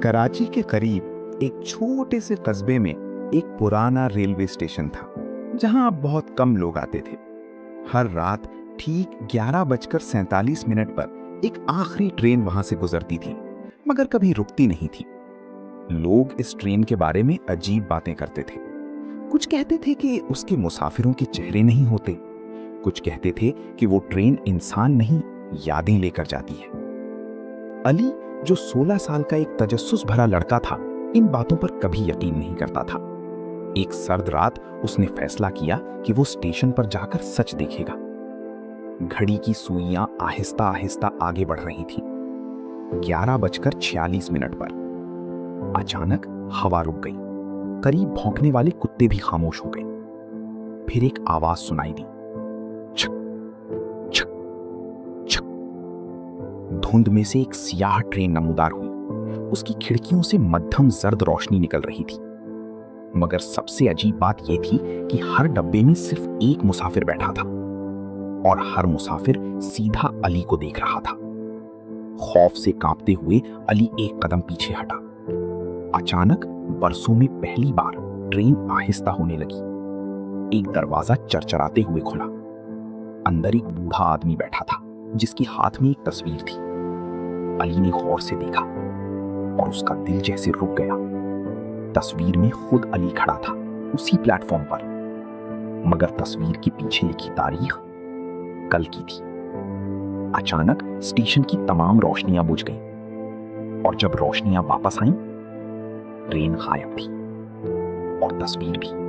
कराची के करीब एक छोटे से कस्बे में एक पुराना रेलवे स्टेशन था जहां अब बहुत कम लोग आते थे। हर रात ठीक 11:47 पर एक आखिरी ट्रेन वहां से गुजरती थी, मगर कभी रुकती नहीं थी। लोग इस ट्रेन के बारे में अजीब बातें करते थे। कुछ कहते थे कि उसके मुसाफिरों के चेहरे नहीं होते, कुछ कहते थे कि वो ट्रेन इंसान नहीं, यादें लेकर जाती है। अली, जो 16 साल का एक तजस्सुस भरा लड़का था, इन बातों पर कभी यकीन नहीं करता था। एक सर्द रात उसने फैसला किया कि वो स्टेशन पर जाकर सच देखेगा। घड़ी की सुइयां आहिस्ता आहिस्ता आगे बढ़ रही थीं। 11:46 पर अचानक हवा रुक गई। करीब भौंकने वाले कुत्ते भी खामोश हो गए। फिर एक आवाज सुनाई दी, छक छक छक। धुंध में से एक सियाह ट्रेन नमूदार हुई। उसकी खिड़कियों से मध्यम जर्द रोशनी निकल रही थी। मगर सबसे अजीब बात यह थी कि हर डब्बे में सिर्फ एक मुसाफिर बैठा था और हर मुसाफिर सीधा अली को देख रहा था। खौफ से कांपते हुए अली एक कदम पीछे हटा। अचानक बरसों में पहली बार ट्रेन आहिस्ता होने लगी। एक दरवाजा चरचराते हुए खुला। अंदर एक बूढ़ा आदमी बैठा था जिसके हाथ में एक तस्वीर थी। अली ने गौर से देखा और उसका दिल जैसे रुक गया। तस्वीर में खुद अली खड़ा था, उसी प्लेटफॉर्म पर, मगर तस्वीर के पीछे लिखी तारीख कल की थी। अचानक स्टेशन की तमाम रोशनियां बुझ गईं और जब रोशनियां वापस आईं, ट्रेन गायब थी और तस्वीर भी।